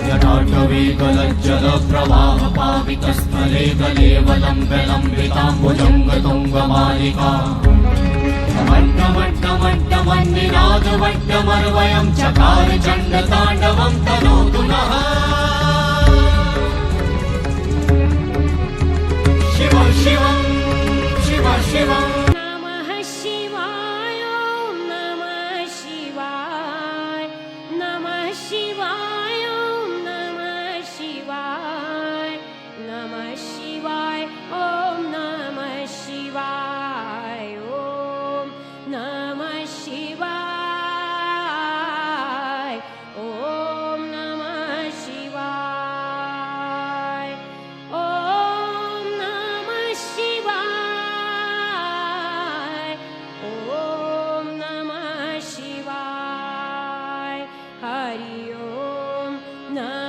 जटाटवीकलज्जलप्रवाहपावितस्थले गलेवलम्ब्यलम्बिताम्बुजङ्गतुङ्गमालिका मड्डमड्डमड्डमन्निनादवड्डमर्वयं चकार चण्डताण्डवं तनोतु नः शिव शिवं शिव शिवं नमः शिवाय ॐ नमः शिवाय नमः शिवाय ॐ नमः शिवाय नमः शिवाय ॐ नमः शिवाय ॐ नमः शिवाय ॐ नमः शिवाय ॐ नमः शिवाय ॐ नमः शिवाय हरि ओम नमः